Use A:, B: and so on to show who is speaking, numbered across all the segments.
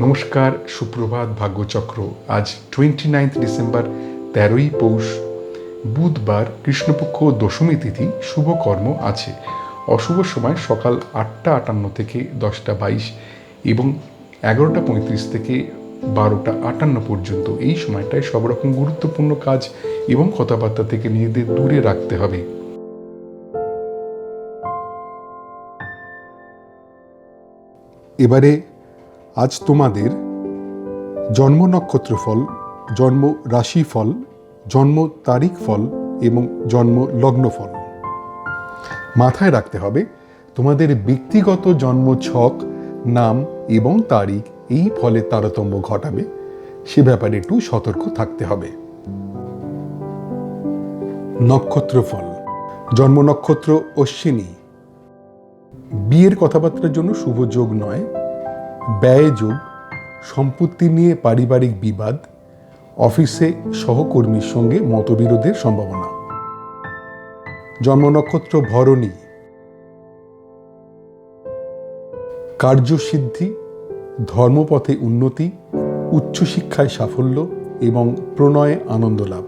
A: নমস্কার, সুপ্রভাত, ভাগ্যচক্র। আজ 29 ডিসেম্বর, 13ই পৌষ, বুধবার, কৃষ্ণপক্ষ দশমী তিথি। শুভকর্ম আছে। অশুভ সময় সকাল 8টা 58 থেকে 10টা 22 এবং 11টা 35 থেকে 12টা 58 পর্যন্ত। এই সময়টায় সব রকম গুরুত্বপূর্ণ কাজ এবং কথাবার্তা থেকে নিজেদের দূরে রাখতে হবে।
B: এবারে আজ তোমাদের জন্ম নক্ষত্র ফল, জন্ম রাশি ফল, জন্ম তারিখ ফল এবং জন্ম লগ্ন ফল। মাথায় রাখতে হবে তোমাদের ব্যক্তিগত জন্ম ছক, নাম এবং তারিখ এই ফলের তারতম্য ঘটাবে, সে ব্যাপারে একটু সতর্ক থাকতে হবে। নক্ষত্র ফল। জন্ম নক্ষত্র অশ্বিনী। বিয়ের কথাবার্তার জন্য শুভ যোগ নয়। ব্যয় যোগ, সম্পত্তি নিয়ে পারিবারিক বিবাদ, অফিসে সহকর্মীর সঙ্গে মতবিরোধের সম্ভাবনা। জন্ম নক্ষত্র ভরণী। কার্যসিদ্ধি, ধর্মপথে উন্নতি, উচ্চশিক্ষায় সাফল্য এবং প্রণয়ে আনন্দ লাভ।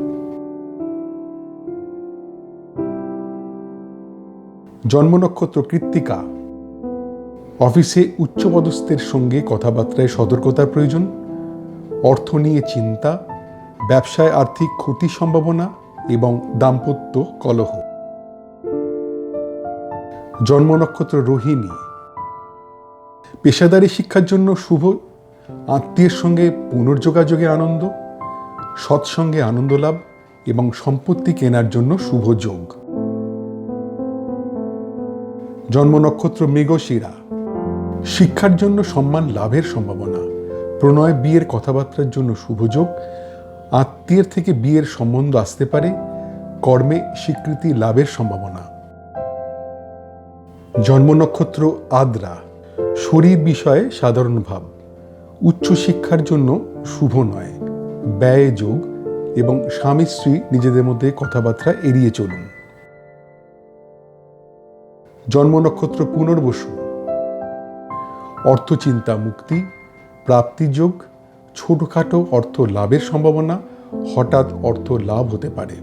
B: জন্ম নক্ষত্র কৃত্তিকা। অফিসে উচ্চপদস্থের সঙ্গে কথাবার্তায় সতর্কতার প্রয়োজন, অর্থ নিয়ে চিন্তা, ব্যবসায় আর্থিক ক্ষতির সম্ভাবনা এবং দাম্পত্য কলহ। জন্ম নক্ষত্র রোহিণী। পেশাদারী শিক্ষার জন্য শুভ, আত্মীয়ের সঙ্গে পুনর্যোগাযোগের আনন্দ, সৎসঙ্গে আনন্দ লাভ এবং সম্পত্তি কেনার জন্য শুভ যোগ। জন্ম নক্ষত্র মৃগশিরা। শিক্ষার জন্য সম্মান লাভের সম্ভাবনা, প্রণয় বিয়ের কথাবার্তার জন্য শুভযোগ, আত্মীয়ের থেকে বিয়ের সম্বন্ধ আসতে পারে, কর্মে স্বীকৃতি লাভের সম্ভাবনা। জন্ম নক্ষত্র আদ্রা। শরীর বিষয়ে সাধারণ ভাব, উচ্চশিক্ষার জন্য শুভ নয়, ব্যয় যোগ এবং স্বামী স্ত্রী নিজেদের মধ্যে কথাবার্তা এড়িয়ে চলুন। জন্ম নক্ষত্র পুনর্বসু। অর্থচিন্তা মুক্তি, প্রাপ্তিযোগ, ছোটখাটো অর্থ লাভের সম্ভাবনা, হঠাৎ অর্থ লাভ হতে পারে।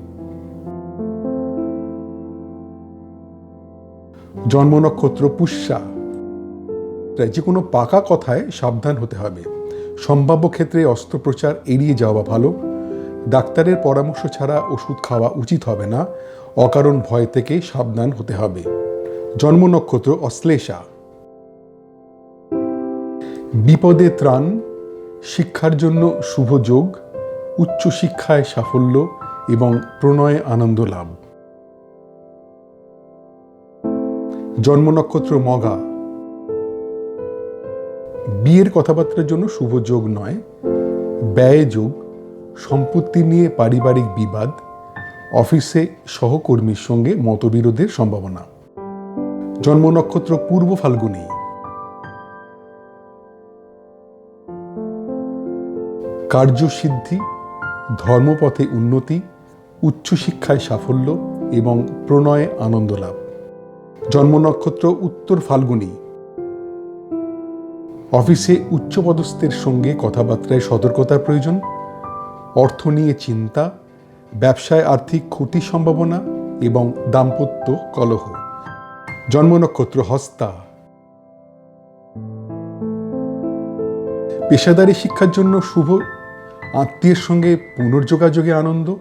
B: জন্ম নক্ষত্র পুষ্যা। যে কোনো পাকা কথায় সাবধান হতে হবে, সম্ভাব্য ক্ষেত্রে অস্ত্রোপচার এড়িয়ে যাওয়া ভালো, ডাক্তারের পরামর্শ ছাড়া ওষুধ খাওয়া উচিত হবে না, অকারণ ভয় থেকে সাবধান হতে হবে। জন্ম নক্ষত্র অশ্লেষা। বিপদে ত্রাণ, শিক্ষার জন্য শুভ যোগ, উচ্চশিক্ষায় সাফল্য এবং প্রণয়ে আনন্দ লাভ। জন্ম নক্ষত্র মঘা। বিয়ের কথাবার্তার জন্য শুভ যোগ নয়, ব্যয় যোগ, সম্পত্তি নিয়ে পারিবারিক বিবাদ, অফিসে সহকর্মীর সঙ্গে মতবিরোধের সম্ভাবনা। জন্ম নক্ষত্র পূর্ব ফাল্গুনী। কার্যসিদ্ধি, ধর্মপথে উন্নতি, উচ্চশিক্ষায় সাফল্য এবং প্রণয়ে আনন্দ লাভ। জন্ম নক্ষত্র উত্তর ফাল্গুনী। অফিসে উচ্চপদস্থের সঙ্গে কথাবার্তায় সতর্কতার প্রয়োজন, অর্থ নিয়ে চিন্তা, ব্যবসায় আর্থিক ক্ষতির সম্ভাবনা এবং দাম্পত্য কলহ। জন্ম নক্ষত্র হস্তা। পেশাদারী শিক্ষার জন্য শুভ, আত্মীয়ের সঙ্গে পুনর্যোগাযোগের আনন্দ,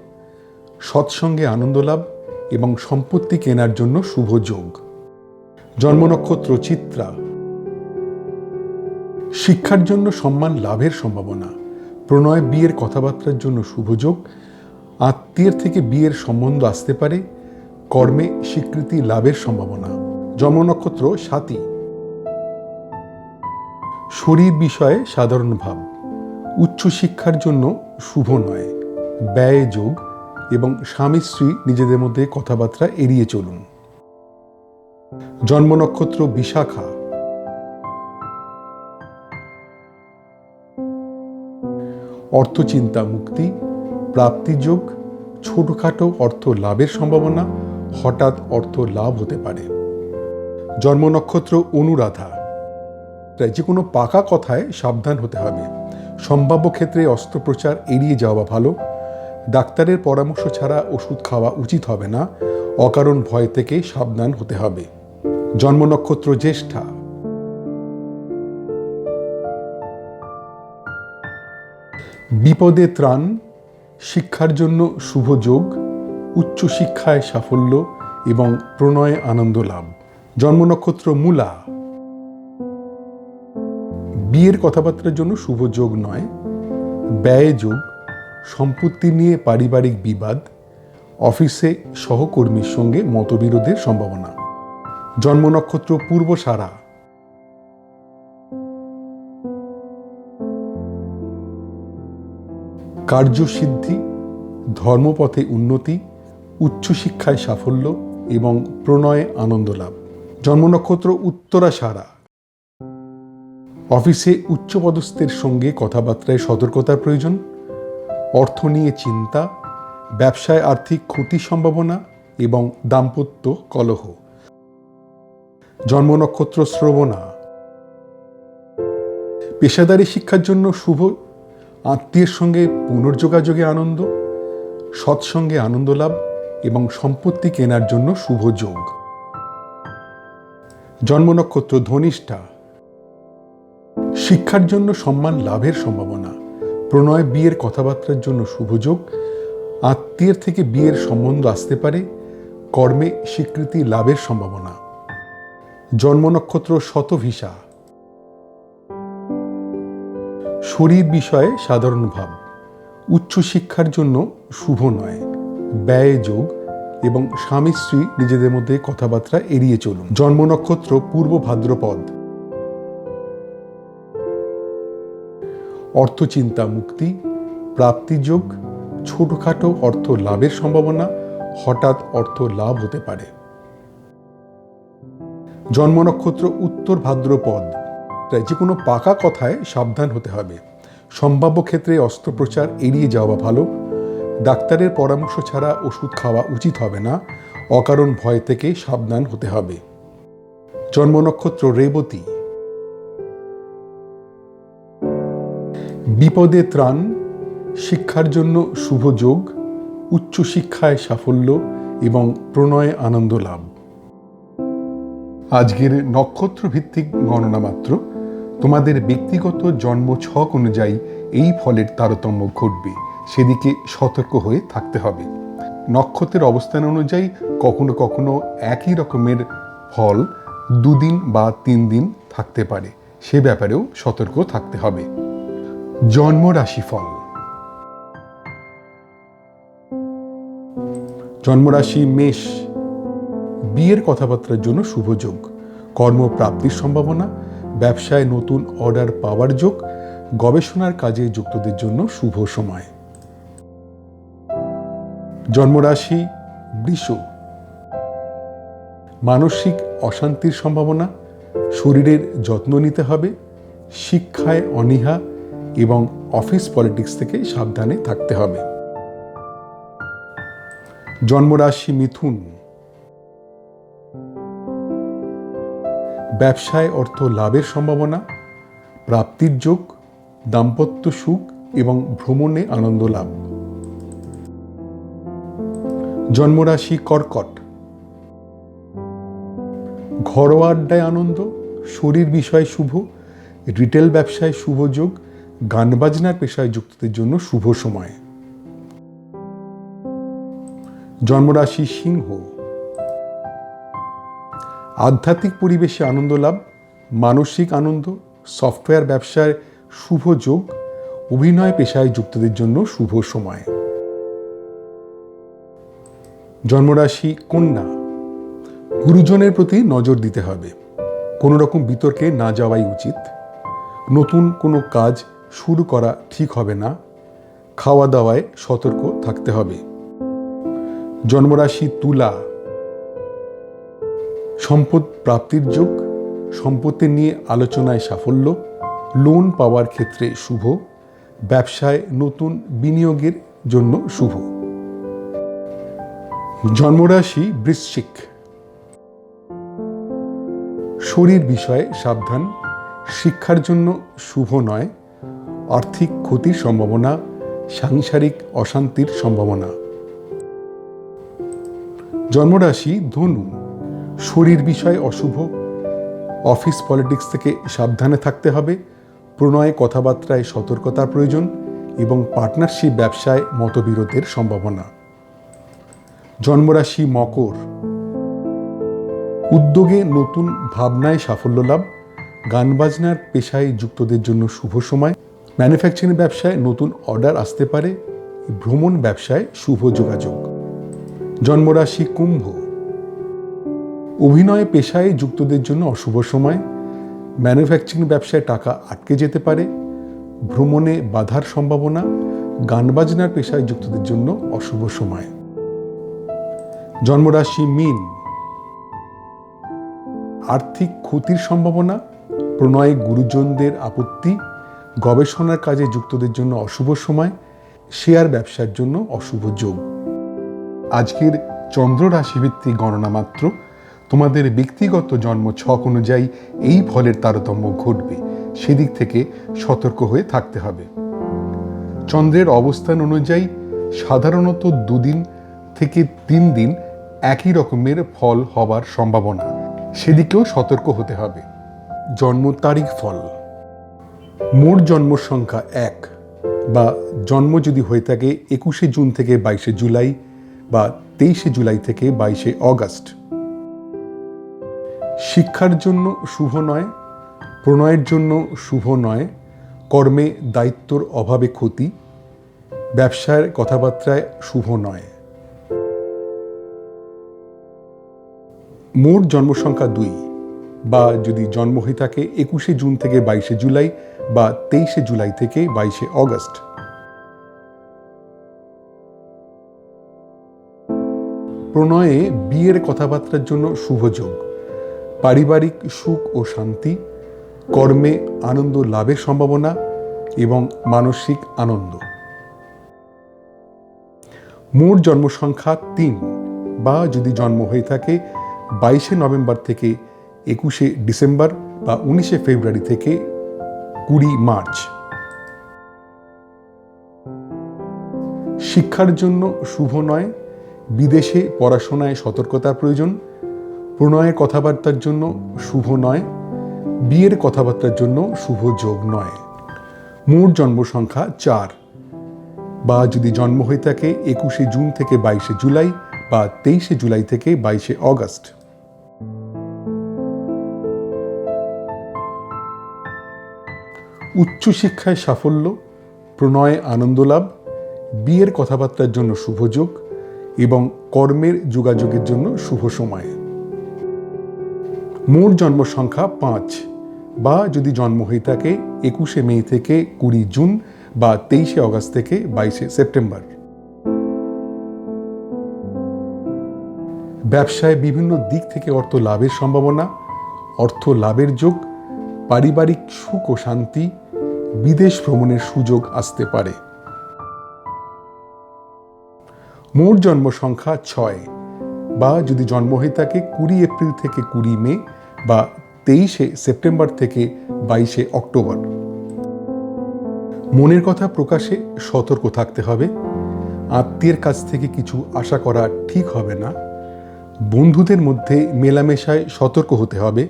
B: সৎসঙ্গে আনন্দ লাভ এবং সম্পত্তি কেনার জন্য শুভ যোগ। জন্ম নক্ষত্র চিত্রা। শিক্ষার জন্য সম্মান লাভের সম্ভাবনা, প্রণয় বিয়ের কথাবার্তার জন্য শুভ যোগ, আত্মীয়ের থেকে বিয়ের সম্বন্ধ আসতে পারে, কর্মে স্বীকৃতি লাভের সম্ভাবনা। জন্ম নক্ষত্র স্বাতী। শরীর বিষয়ে সাধারণ ভাব, উচ্চশিক্ষার জন্য শুভ নয়, ব্যয় যোগ এবং স্বামী স্ত্রী নিজেদের মধ্যে কথাবার্তা এড়িয়ে চলুন। জন্ম নক্ষত্র বিশাখা। অর্থচিন্তা মুক্তি, প্রাপ্তিযোগ, ছোটখাটো অর্থ লাভের সম্ভাবনা, হঠাৎ অর্থ লাভ হতে পারে। জন্ম নক্ষত্র অনুরাধা। তাই যে কোনো পাকা কথায় সাবধান হতে হবে। সম্ভাব্য ক্ষেত্রে অস্ত্রোপচার এড়িয়ে যাওয়া ভালো। ডাক্তারের পরামর্শ ছাড়া ওষুধ খাওয়া উচিত হবে না। অকারণ ভয় থেকে সাবধান হতে হবে। জন্ম নক্ষত্র জ্যেষ্ঠা। বিপদে ত্রাণ, শিক্ষার জন্য শুভ যোগ, উচ্চশিক্ষায় সাফল্য এবং প্রণয়ে আনন্দ লাভ। জন্ম নক্ষত্র মূলা। বিয়ের কথাবার্তার জন্য শুভ যোগ নয়, ব্যয় যোগ, সম্পত্তি নিয়ে পারিবারিক বিবাদ, অফিসে সহকর্মীর সঙ্গে মতবিরোধের সম্ভাবনা। জন্ম নক্ষত্র পূর্বসারা। কার্যসিদ্ধি, ধর্মপথে উন্নতি, উচ্চশিক্ষায় সাফল্য এবং প্রণয়ে আনন্দ লাভ। জন্ম নক্ষত্র উত্তরাষাঢ়া। অফিসে উচ্চপদস্থের সঙ্গে কথাবার্তায় সতর্কতার প্রয়োজন। অর্থ নিয়ে চিন্তা, ব্যবসায় আর্থিক ক্ষতির সম্ভাবনা এবং দাম্পত্য কলহ। জন্ম নক্ষত্র শ্রবণা। পেশাদারী শিক্ষার জন্য শুভ, আত্মীয়ের সঙ্গে পুনর্যোগাযোগে আনন্দ, সৎসঙ্গে আনন্দ লাভ এবং সম্পত্তি কেনার জন্য শুভ যোগ। জন্ম নক্ষত্র ধনিষ্ঠা। শিক্ষার জন্য সম্মান লাভের সম্ভাবনা, প্রণয় বিয়ের কথাবার্তার জন্য শুভ যোগ, আত্মীয়ের থেকে বিয়ের সম্বন্ধ আসতে পারে, কর্মে স্বীকৃতি লাভের সম্ভাবনা। জন্ম নক্ষত্র শতভিষা। শরীর বিষয়ে সাধারণ ভাব, উচ্চশিক্ষার জন্য শুভ নয়, ব্যয় যোগ এবং স্বামী স্ত্রী নিজেদের মধ্যে কথাবার্তা এড়িয়ে চলুন। জন্ম নক্ষত্র পূর্ব ভাদ্রপদ। অর্থচিন্তা মুক্তি, প্রাপ্তিযোগ, ছোটখাটো অর্থ লাভের সম্ভাবনা, হঠাৎ অর্থ লাভ হতে পারে। জন্ম নক্ষত্র উত্তর ভাদ্রপদ। তাই যে কোনো পাকা কথায় সাবধান হতে হবে। সম্ভাব্য ক্ষেত্রে অস্ত্রোপচার এড়িয়ে যাওয়া ভালো। ডাক্তারের পরামর্শ ছাড়া ওষুধ খাওয়া উচিত হবে না। অকারণ ভয় থেকে সাবধান হতে হবে। জন্ম নক্ষত্র রেবতী। বিপদে ত্রাণ, শিক্ষার জন্য শুভ যোগ, উচ্চশিক্ষায় সাফল্য এবং প্রণয়ে আনন্দ লাভ। আজকের নক্ষত্র ভিত্তিক গণনা মাত্র। তোমাদের ব্যক্তিগত জন্ম ছক অনুযায়ী এই ফলের তারতম্য ঘটবে, সেদিকে সতর্ক হয়ে থাকতে হবে। নক্ষত্রের অবস্থান অনুযায়ী কখনো কখনো একই রকমের ফল 2 দিন বা 3 দিন থাকতে পারে, সে ব্যাপারেও সতর্ক থাকতে হবে। জন্ম রাশিফল। জন্মরাশি মেষ। বিয়ের কথাবার্তার জন্য শুভ যোগ, কর্মপ্রাপ্তির সম্ভাবনা, ব্যবসায় নতুন অর্ডার পাওয়ার যোগ, গবেষণার কাজে যুক্তদের জন্য শুভ সময়। জন্মরাশি বৃষ। মানসিক অশান্তির সম্ভাবনা, শরীরের যত্ন নিতে হবে, শিক্ষায় অনীহা এবং অফিস পলিটিক্স থেকে সাবধানে থাকতে হবে। জন্মরাশি মিথুন। ব্যবসায় অর্থ লাভের সম্ভাবনা, প্রাপ্তির যোগ, দাম্পত্য সুখ এবং ভ্রমণে আনন্দ লাভ। জন্মরাশি কর্কট। ঘরোয়া আড্ডায় আনন্দ, শরীর বিষয়ে শুভ, রিটেল ব্যবসায় শুভ যোগ, গান বাজনার পেশায় যুক্তদের জন্য শুভ সময়। জন্মরাশি সিংহ। আধ্যাত্মিক পরিবেশে আনন্দ লাভ, মানসিক আনন্দ, সফটওয়্যার ব্যবসায় শুভ যোগ, অভিনয় পেশায় যুক্তদের জন্য শুভ সময়। জন্মরাশি কন্যা। গুরুজনের প্রতি নজর দিতে হবে, কোনো রকম বিতর্কে না যাওয়াই উচিত। নতুন কোনো কাজ শুরু করা ঠিক হবে না। খাওয়া দাওয়ায় সতর্ক থাকতে হবে। জন্মরাশি তুলা। সম্পদ প্রাপ্তির যোগ, সম্পত্তি নিয়ে আলোচনায় সাফল্য, লোন পাওয়ার ক্ষেত্রে শুভ, ব্যবসায় নতুন বিনিয়োগের জন্য শুভ। জন্মরাশি বৃশ্চিক। শরীর বিষয়ে সাবধান, শিক্ষার জন্য শুভ নয়, আর্থিক ক্ষতির সম্ভাবনা, সাংসারিক অশান্তির সম্ভাবনা। জন্মরাশি ধনু, শরীর বিষয়ে অশুভ, অফিস পলিটিক্স থেকে সাবধানে থাকতে হবে, প্রণয়ে কথাবার্তায় সতর্কতার প্রয়োজন এবং পার্টনারশিপ ব্যবসায় মতবিরোধের সম্ভাবনা। জন্মরাশি মকর, উদ্যোগে নতুন ভাবনায় সাফল্য লাভ, গান বাজনার পেশায় যুক্তদের জন্য শুভ সময়, ম্যানুফ্যাকচারিং ব্যবসায় নতুন অর্ডার আসতে পারে, ভ্রমণ ব্যবসায় শুভ যোগাযোগ। জন্মরাশি কুম্ভ, অভিনয় পেশায় যুক্তদের জন্য অশুভ সময়, ম্যানুফ্যাকচারিং ব্যবসায় টাকা আটকে যেতে পারে, ভ্রমণে বাধার সম্ভাবনা, গান বাজনার পেশায় যুক্তদের জন্য অশুভ সময়। জন্মরাশি মীন, আর্থিক ক্ষতির সম্ভাবনা, প্রণয়ে গুরুজনদের আপত্তি, গবেষণার কাজে যুক্তদের জন্য অশুভ সময়, শেয়ার ব্যবসার জন্য অশুভ যোগ। আজকের চন্দ্র রাশিভিত্তিক গণনা মাত্র, তোমাদের ব্যক্তিগত জন্ম ছক অনুযায়ী এই ফলের তারতম্য ঘটবে, সেদিক থেকে সতর্ক হয়ে থাকতে হবে। চন্দ্রের অবস্থান অনুযায়ী সাধারণত 2 দিন থেকে 3 দিন একই রকমের ফল হবার সম্ভাবনা, সেদিকেও সতর্ক হতে হবে। জন্ম তারিখ ফল, মোট জন্ম সংখ্যা 1 বা জন্ম যদি হয়ে থাকে 21শে জুন থেকে 22শে জুলাই বা 23শে জুলাই থেকে 22শে অগস্ট। শিক্ষার জন্য শুভ নয়, প্রণয়ের জন্য শুভ নয়, কর্মে দায়িত্বর অভাবে ক্ষতি, ব্যবসার কথাবার্তায় শুভ নয়। মোট জন্ম সংখ্যা 2 বা যদি জন্ম হয়ে থাকে 21শে জুন থেকে 22শে জুলাই বা 23শে জুলাই থেকে 22শে অগস্ট। প্রণয়ে বিয়ের কথাবার্তার জন্য শুভ যোগ, পারিবারিক সুখ ও শান্তি, কর্মে আনন্দ লাভের সম্ভাবনা এবং মানসিক আনন্দ। মোট জন্ম সংখ্যা 3 বা যদি জন্ম হয়ে থাকে 22শে নভেম্বর থেকে 21শে ডিসেম্বর বা 19শে ফেব্রুয়ারি থেকে 20 মার্চ। শিক্ষার জন্য শুভ নয়, বিদেশে পড়াশোনায় সতর্কতার প্রয়োজন, প্রণয়ের কথাবার্তার জন্য শুভ নয়, বিয়ের কথাবার্তার জন্য শুভ যোগ নয়। মোট জন্ম সংখ্যা 4 বা যদি জন্ম হয়ে থাকে 21শে জুন থেকে 22শে জুলাই বা 23শে জুলাই থেকে 22শে অগস্ট। উচ্চশিক্ষায় সাফল্য, প্রণয়ে আনন্দ লাভ, বিয়ের কথাবার্তার জন্য শুভ যোগ এবং কর্মের যোগাযোগের জন্য শুভ সময়। মোট জন্ম সংখ্যা 5 বা যদি জন্ম হয়ে থাকে 21শে মে থেকে 20 জুন বা 23শে অগস্ট থেকে 22শে সেপ্টেম্বর। ব্যবসায় বিভিন্ন দিক থেকে অর্থ লাভের সম্ভাবনা, অর্থ লাভের যোগ, পারিবারিক সুখ ও শান্তি, বিদেশ ভ্রমণের সুযোগ আসতে পারে। মোট জন্ম সংখ্যা 6 বা যদি জন্ম হয়ে থাকে 20 এপ্রিল থেকে 20 মে বা 23শে সেপ্টেম্বর থেকে 22শে অক্টোবর। মনের কথা প্রকাশে সতর্ক থাকতে হবে, আত্মীয়ের কাছ থেকে কিছু আশা করা ঠিক হবে না, বন্ধুদের মধ্যে মেলামেশায় সতর্ক হতে হবে,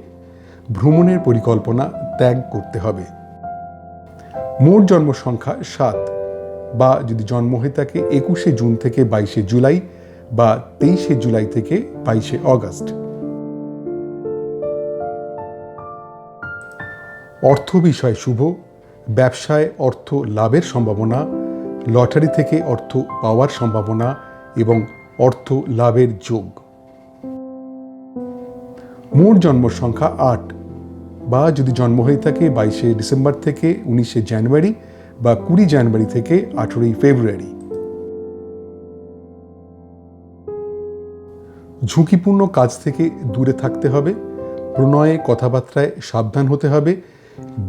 B: ভ্রমণের পরিকল্পনা ত্যাগ করতে হবে। মোট জন্ম সংখ্যা 7 বা যদি জন্ম হয়ে থাকে 21শে জুন থেকে 22শে জুলাই বা 23শে জুলাই থেকে 22শে অগস্ট। অর্থ বিষয় শুভ, ব্যবসায় অর্থ লাভের সম্ভাবনা, লটারি থেকে অর্থ পাওয়ার সম্ভাবনা এবং অর্থ লাভের যোগ। মোট জন্ম সংখ্যা 8 বা যদি জন্ম হয়ে থাকে 22শে ডিসেম্বর থেকে 19শে জানুয়ারি বা 20 জানুয়ারি থেকে 18ই ফেব্রুয়ারি। ঝুঁকিপূর্ণ কাজ থেকে দূরে থাকতে হবে, প্রণয়ে কথাবার্তায় সাবধান হতে হবে,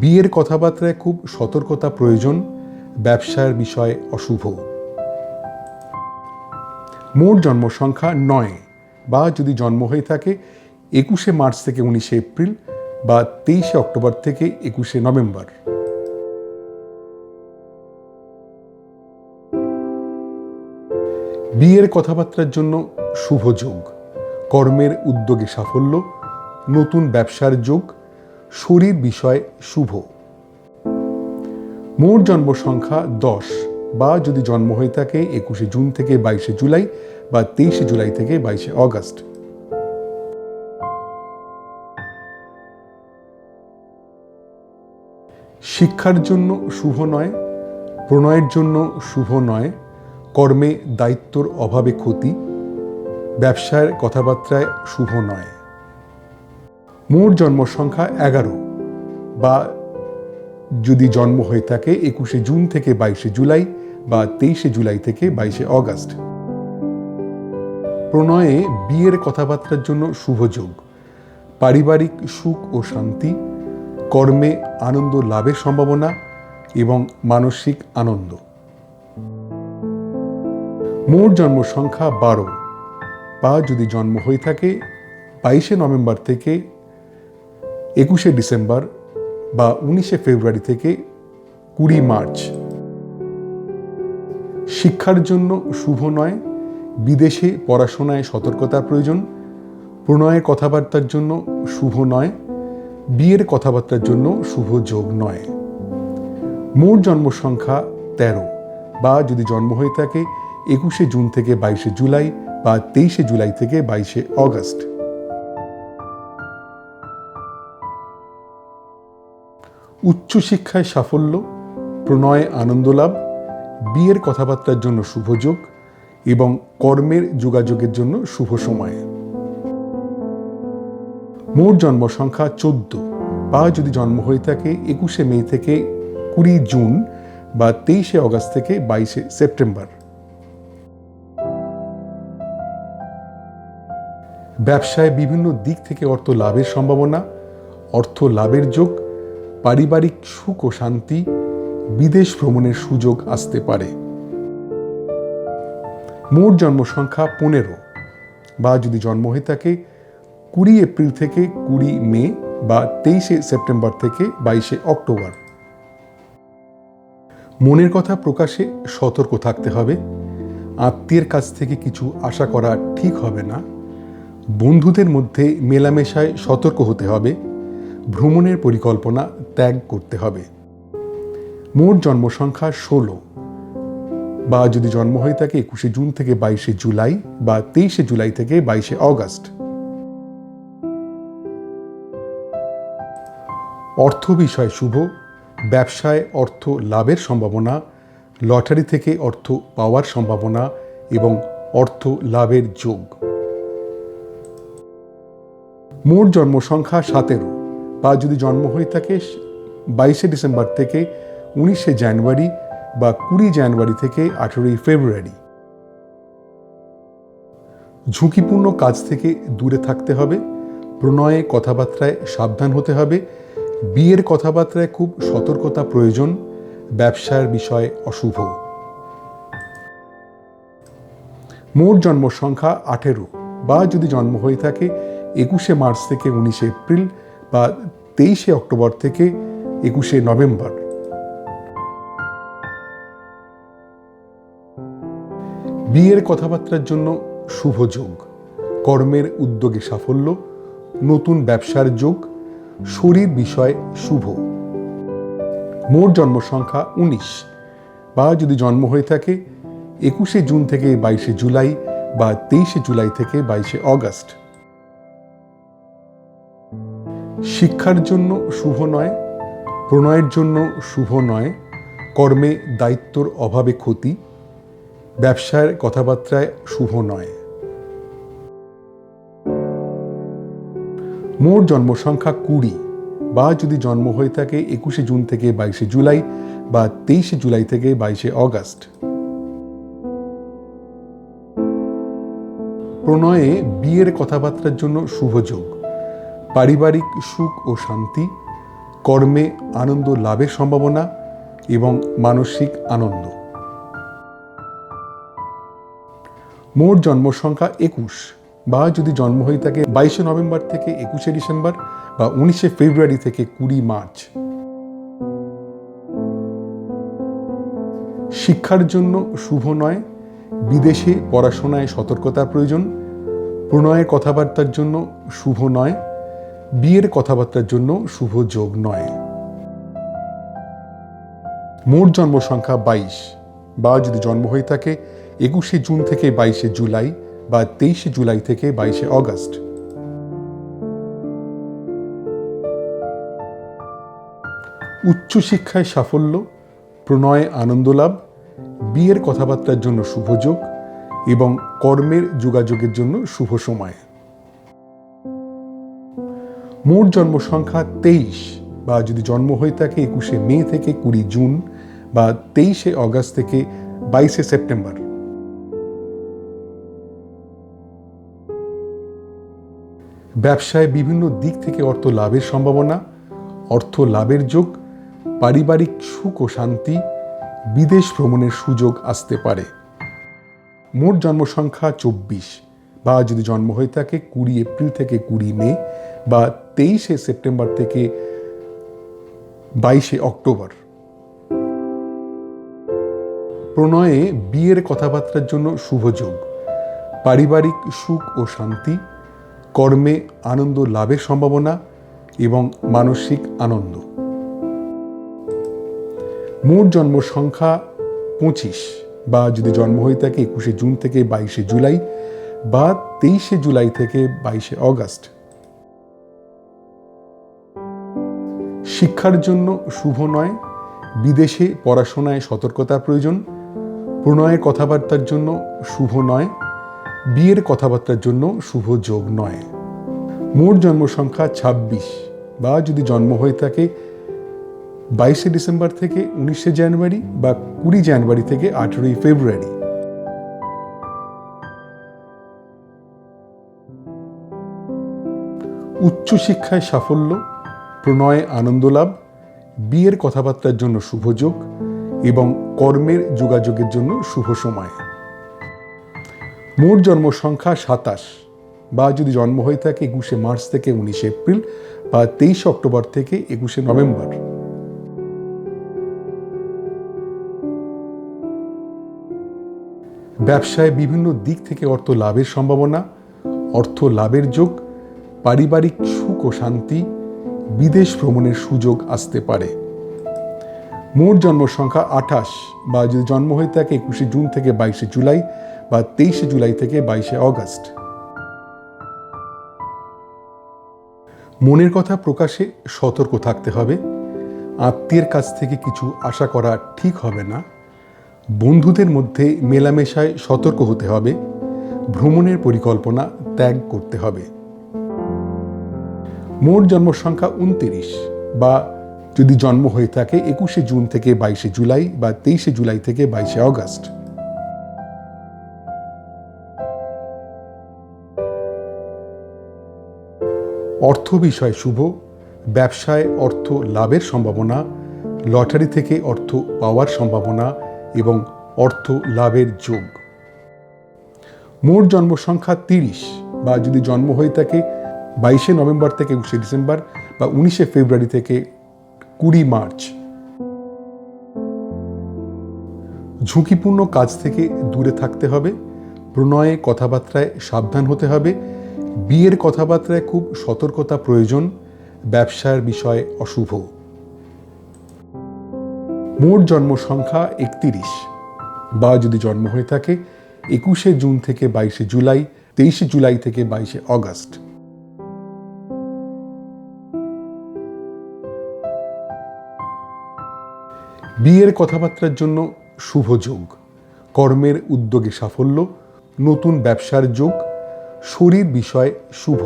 B: বিয়ের কথাবার্তায় খুব সতর্কতা প্রয়োজন, ব্যবসার বিষয়ে অশুভ। মোট জন্ম সংখ্যা 9 বা যদি জন্ম হয়ে থাকে 21শে মার্চ থেকে 19শে এপ্রিল বা 23শে অক্টোবর থেকে 21শে নভেম্বর। বিয়ের কথাবার্তার জন্য শুভ যোগ, কর্মের উদ্যোগে সাফল্য, নতুন ব্যবসার যোগ, শরীর বিষয় শুভ। মোট জন্ম সংখ্যা 10, বা যদি জন্ম হয়ে থাকে 21শে জুন থেকে 22শে জুলাই বা 23শে জুলাই থেকে 22শে অগস্ট। শিক্ষার জন্য শুভ নয়, প্রণয়ের জন্য শুভ নয়, কর্মে দায়িত্বর অভাবে ক্ষতি, ব্যবসার কথাবার্তায় শুভ নয়। মোট জন্ম সংখ্যা 11, বা যদি জন্ম হয়ে থাকে 21শে জুন থেকে 22শে জুলাই বা 23শে জুলাই থেকে 22শে অগস্ট। প্রণয়ে বিয়ের কথাবার্তার জন্য শুভ যোগ, পারিবারিক সুখ ও শান্তি, কর্মে আনন্দ লাভের সম্ভাবনা এবং মানসিক আনন্দ। মোট জন্ম সংখ্যা 12, বা যদি জন্ম হয়ে থাকে 22শে নভেম্বর থেকে 21শে ডিসেম্বর বা 19শে ফেব্রুয়ারি থেকে 20 মার্চ। শিক্ষার জন্য শুভ নয়, বিদেশে পড়াশোনায় সতর্কতার প্রয়োজন, প্রণয়ের কথাবার্তার জন্য শুভ নয়, বিয়ের কথাবার্তার জন্য শুভ যোগ নয়। মোট জন্ম সংখ্যা 13, বা যদি জন্ম হয়ে থাকে 21শে জুন থেকে 22শে জুলাই বা 23শে জুলাই থেকে 22শে অগস্ট। উচ্চশিক্ষায় সাফল্য, প্রণয়ে আনন্দ লাভ, বিয়ের কথাবার্তার জন্য শুভ যোগ এবং কর্মের যোগাযোগের জন্য শুভ সময়। মোট জন্ম সংখ্যা 14, বা যদি জন্ম হয়ে থাকে 21শে মে থেকে 20 জুন বা 23শে অগস্ট থেকে 22শে সেপ্টেম্বর। ব্যবসায় বিভিন্ন দিক থেকে অর্থ লাভের সম্ভাবনা, অর্থ লাভের যোগ, পারিবারিক সুখ ও শান্তি, বিদেশ ভ্রমণের সুযোগ আসতে পারে। মোট জন্ম সংখ্যা 15, বা যদি জন্ম হয়ে থাকে 20 এপ্রিল থেকে 20 মে বা 23শে সেপ্টেম্বর থেকে 22শে অক্টোবর। মনের কথা প্রকাশে সতর্ক থাকতে হবে, আত্মীয়ের কাছ থেকে কিছু আশা করা ঠিক হবে না, বন্ধুদের মধ্যে মেলামেশায় সতর্ক হতে হবে, ভ্রমণের পরিকল্পনা ত্যাগ করতে হবে। মোট জন্ম সংখ্যা 16, বা যদি জন্ম হয়ে থাকে 21শে জুন থেকে 22শে জুলাই বা 23শে জুলাই থেকে 22শে অগস্ট। অর্থ বিষয় শুভ, ব্যবসায় অর্থ লাভের সম্ভাবনা, লটারি থেকে অর্থ পাওয়ার সম্ভাবনা এবং অর্থ লাভের যোগ। মোট জন্ম সংখ্যা 17, বা যদি জন্ম হয়ে থাকে 22শে ডিসেম্বর থেকে 19শে জানুয়ারি বা 20 জানুয়ারি থেকে 18ই ফেব্রুয়ারি। ঝুঁকিপূর্ণ কাজ থেকে দূরে থাকতে হবে, প্রণয়ে কথাবার্তায় সাবধান হতে হবে, বিয়ের কথাবার্তায় খুব সতর্কতা প্রয়োজন, ব্যবসার বিষয় অশুভ। মোট জন্ম সংখ্যা 18, বা যদি জন্ম হয়ে থাকে 21শে মার্চ থেকে 19শে এপ্রিল বা 23শে অক্টোবর থেকে 21শে নভেম্বর। বিয়ের কথাবার্তার জন্য শুভ যোগ, কর্মের উদ্যোগে সাফল্য, নতুন ব্যবসার যোগ, শরীর বিষয় শুভ। মোট জন্ম সংখ্যা 19, বা যদি জন্ম হয়ে থাকে 21শে জুন থেকে 22শে জুলাই বা 23শে জুলাই থেকে 22শে অগস্ট। শিক্ষার জন্য শুভ নয়, প্রণয়ের জন্য শুভ নয়, কর্মে দায়িত্বর অভাবে ক্ষতি, ব্যবসার কথাবার্তায় শুভ নয়। মোট জন্ম সংখ্যা 20, বা যদি জন্ম হয়ে থাকে 21শে জুন থেকে 22শে জুলাই বা 23শে জুলাই থেকে 22শে অগস্ট। প্রণয়ে বিয়ের কথাবার্তার জন্য শুভ যোগ, পারিবারিক সুখ ও শান্তি, কর্মে আনন্দ লাভের সম্ভাবনা এবং মানসিক আনন্দ। মোট জন্ম সংখ্যা 21, বা যদি জন্ম হয়ে থাকে 22 নভেম্বর থেকে 21 ডিসেম্বর বা 19 ফেব্রুয়ারি থেকে 20 মার্চ। শিক্ষার জন্য শুভ নয়, বিদেশে পড়াশোনায় সতর্কতার প্রয়োজন, প্রণয়ের কথাবার্তার জন্য শুভ নয়, বিয়ের কথাবার্তার জন্য শুভ যোগ নয়। মোট জন্ম সংখ্যা 22 বা যদি জন্ম হয়ে থাকে 21 জুন থেকে 22 জুলাই বা 23 জুলাই থেকে 22 আগস্ট। উচ্চশিক্ষায় সাফল্য, প্রণয়ে আনন্দ লাভ, বিয়ের কথাবার্তার জন্য শুভ যোগ এবং কর্মের যোগাযোগের জন্য শুভ সময়। মোট জন্ম সংখ্যা 23 বা যদি জন্ম হয়ে থাকে 21 মে থেকে 20 জুন বা 23 আগস্ট থেকে 22 সেপ্টেম্বর। ব্যবসায় বিভিন্ন দিক থেকে অর্থ লাভের সম্ভাবনা, অর্থ লাভের যোগ, পারিবারিক সুখ ও শান্তি, বিদেশ ভ্রমণের সুযোগ আসতে পারে। মোট জন্ম সংখ্যা 24 বা যদি জন্ম হয়ে থাকে 20 এপ্রিল থেকে 20 মে বা 23 সেপ্টেম্বর থেকে 22 অক্টোবর। প্রণয়ে বিয়ের কথাবার্তার জন্য শুভ যোগ, পারিবারিক সুখ ও শান্তি, কর্মে আনন্দ লাভের সম্ভাবনা এবং মানসিক আনন্দ। মোট জন্ম সংখ্যা 25 বা যদি জন্ম হয়ে থাকে 21 জুন থেকে 22 জুলাই বা 23 জুলাই থেকে 22 আগস্ট। শিক্ষার জন্য শুভ নয়, বিদেশে পড়াশোনায় সতর্কতার প্রয়োজন, প্রণয়ের কথাবার্তার জন্য শুভ নয়, বিয়ের কথাবার্তার জন্য শুভ যোগ নয়। মোট জন্ম সংখ্যা 26 বা যদি জন্ম হয়ে থাকে 22 ডিসেম্বর থেকে 19 জানুয়ারি বা 20 জানুয়ারি থেকে 18 ফেব্রুয়ারি। উচ্চশিক্ষায় সাফল্য, প্রণয়ে আনন্দ লাভ, বিয়ের কথাবার্তার জন্য শুভ যোগ এবং কর্মের যোগাযোগের জন্য শুভ সময়। মোট জন্ম সংখ্যা 27 বা যদি জন্ম হয়ে থাকে 21 মার্চ থেকে 19 এপ্রিল বা 23 অক্টোবর থেকে 21 নভেম্বর। ব্যবসায় বিভিন্ন দিক থেকে অর্থ লাভের সম্ভাবনা, অর্থ লাভের যোগ, পারিবারিক সুখ ও শান্তি, বিদেশ ভ্রমণের সুযোগ আসতে পারে। মোট জন্ম সংখ্যা 28 বা যদি জন্ম হয়ে থাকে 21 জুন থেকে 22 জুলাই বা 23 জুলাই থেকে 22 আগস্ট। মনের কথা প্রকাশে সতর্ক থাকতে হবে, আত্মীয়ের কাছ থেকে কিছু আশা করা ঠিক হবে না, বন্ধুদের মধ্যে মেলামেশায় সতর্ক হতে হবে, ভ্রমণের পরিকল্পনা ত্যাগ করতে হবে। মোট জন্ম সংখ্যা 29 বা যদি জন্ম হয়ে থাকে 21 জুন থেকে 22 জুলাই বা 23 জুলাই থেকে 22 আগস্ট। অর্থ বিষয় শুভ, ব্যবসায় অর্থ লাভের সম্ভাবনা, লটারি থেকে অর্থ পাওয়ার সম্ভাবনা এবং অর্থ লাভের যোগ। মোট জন্ম সংখ্যা 30 বা যদি জন্ম হয়ে থাকে 22 নভেম্বর থেকে 21 ডিসেম্বর বা 19 ফেব্রুয়ারি থেকে 20 মার্চ। ঝুঁকিপূর্ণ কাজ থেকে দূরে থাকতে হবে, প্রণয়ে কথাবার্তায় সাবধান হতে হবে, বিয়ের কথাবার্তায় খুব সতর্কতা প্রয়োজন, ব্যবসার বিষয় অশুভ। মোট জন্ম সংখ্যা 31 বা যদি জন্ম হয়ে থাকে 21 জুন থেকে 22 জুলাই, 23 জুলাই থেকে 22 আগস্ট। বিয়ের কথাবার্তার জন্য শুভ যোগ, কর্মের উদ্যোগে সাফল্য, নতুন ব্যবসার যোগ, শরীর বিষয় শুভ।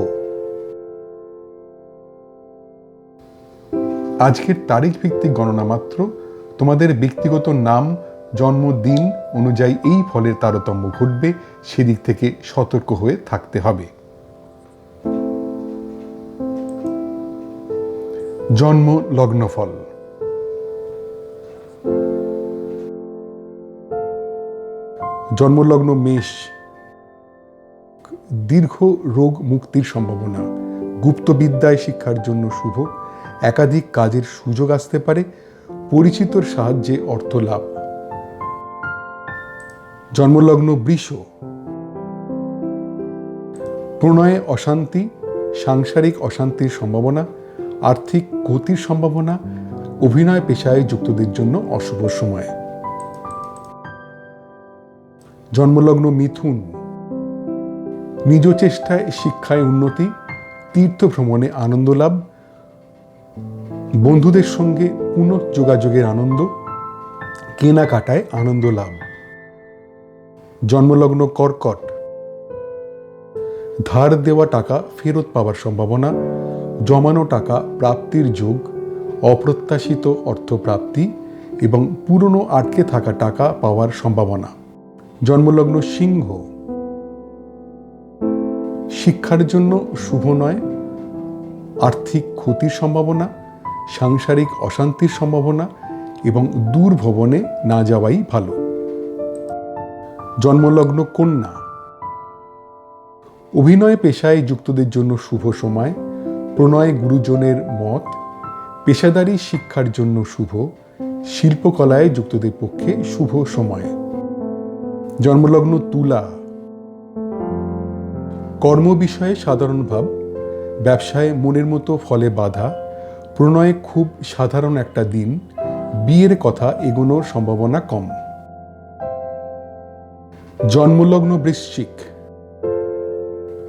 B: আজকের তারিখ ভিত্তিক গণনা মাত্র, তোমাদের ব্যক্তিগত নাম জন্মদিন অনুযায়ী এই ফলের তারতম্য ঘটবে, সেদিক থেকে সতর্ক হয়ে থাকতে হবে। জন্ম লগ্নফল। জন্মলগ্ন মেষ, দীর্ঘ রোগ মুক্তির সম্ভাবনা, গুপ্তবিদ্যায় শিক্ষার জন্য শুভ, একাধিক কাজের সুযোগ আসতে পারে, পরিচিতর সাহায্যে অর্থ লাভ। জন্মলগ্ন বৃষ, প্রণয়ে অশান্তি, সাংসারিক অশান্তির সম্ভাবনা, আর্থিক ক্ষতির সম্ভাবনা, অভিনয় পেশায় যুক্তদের জন্য অশুভ সময়। জন্মলগ্ন মিথুন, নিজ চেষ্টায় শিক্ষায় উন্নতি, তীর্থ ভ্রমণে আনন্দ লাভ, বন্ধুদের সঙ্গে পুনঃযোগাযোগের আনন্দ, কেনাকাটায় আনন্দ লাভ। জন্মলগ্ন কর্কট, ধার দেওয়া টাকা ফেরত পাওয়ার সম্ভাবনা, জমানো টাকা প্রাপ্তির যোগ, অপ্রত্যাশিত অর্থপ্রাপ্তি এবং পুরনো আটকে থাকা টাকা পাওয়ার সম্ভাবনা। জন্মলগ্ন সিংহ, শিক্ষার জন্য শুভ নয়, আর্থিক ক্ষতির সম্ভাবনা, সাংসারিক অশান্তির সম্ভাবনা এবং দূর ভ্রমণে না যাওয়াই ভালো। জন্মলগ্ন কন্যা, অভিনয় পেশায় যুক্তদের জন্য শুভ সময়, প্রণয় গুরুজনের মত, পেশাদারি শিক্ষার জন্য শুভ, শিল্পকলায় যুক্তদের পক্ষে শুভ সময়। জন্মলগ্ন তুলা, কর্ম বিষয়ে সাধারণ ভাব, ব্যবসায় মনের মতো ফলে বাধা, প্রণয়ে খুব সাধারণ একটা দিন, বিয়ের কথা এগোনোর সম্ভাবনা কম। জন্মলগ্ন বৃশ্চিক,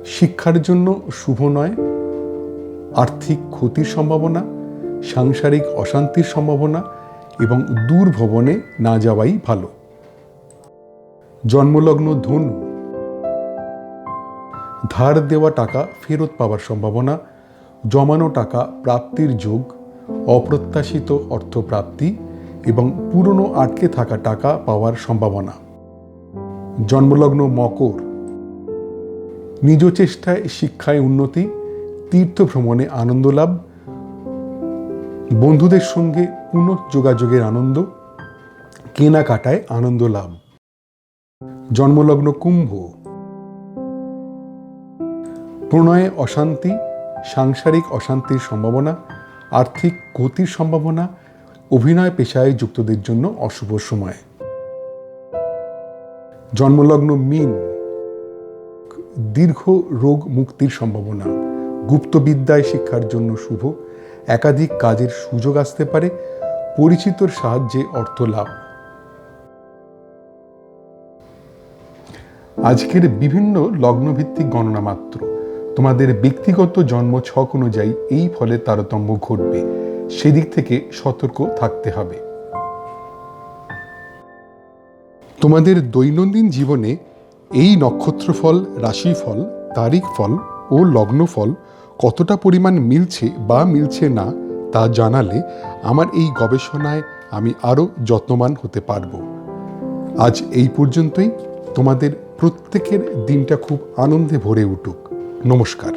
B: শিক্ষার জন্য শুভ নয়, আর্থিক ক্ষতির সম্ভাবনা, সাংসারিক অশান্তির সম্ভাবনা এবং দূর ভ্রমণে না যাওয়াই ভালো। জন্মলগ্ন ধনু, ধার দেওয়া টাকা ফেরত পাওয়ার সম্ভাবনা, জমানো টাকা প্রাপ্তির যোগ, অপ্রত্যাশিত অর্থপ্রাপ্তি এবং পুরনো আটকে থাকা টাকা পাওয়ার সম্ভাবনা। জন্মলগ্ন মকর, নিজ চেষ্টায় শিক্ষায় উন্নতি, তীর্থ ভ্রমণে আনন্দ লাভ, বন্ধুদের সঙ্গে পুনঃযোগাযোগের আনন্দ, কেনাকাটায় আনন্দ লাভ। জন্মলগ্ন কুম্ভ, প্রণয়ে অশান্তি, সাংসারিক অশান্তির সম্ভাবনা, আর্থিক ক্ষতির সম্ভাবনা, অভিনয় পেশায় যুক্তদের জন্য অশুভ সময়। জন্মলগ্ন মীন, দীর্ঘ রোগ মুক্তির সম্ভাবনা, গুপ্তবিদ্যায় শিক্ষার জন্য শুভ, একাধিক কাজের সুযোগ আসতে পারে, পরিচিতর সাহায্যে অর্থ লাভ। আজকের বিভিন্ন লগ্নভিত্তিক গণনা মাত্র, তোমাদের ব্যক্তিগত জন্ম ছক অনুযায়ী এই ফলের তারতম্য ঘটবে, সেদিক থেকে সতর্ক থাকতে হবে। তোমাদের দৈনন্দিন জীবনে এই নক্ষত্রফল, রাশিফল, তারিখ ফল ও লগ্নফল কতটা পরিমাণ মিলছে বা মিলছে না তা জানালে আমার এই গবেষণায় আমি আরও যত্নবান হতে পারব। আজ এই পর্যন্তই। তোমাদের প্রত্যেকের দিনটা খুব আনন্দে ভরে উঠুক। নমস্কার।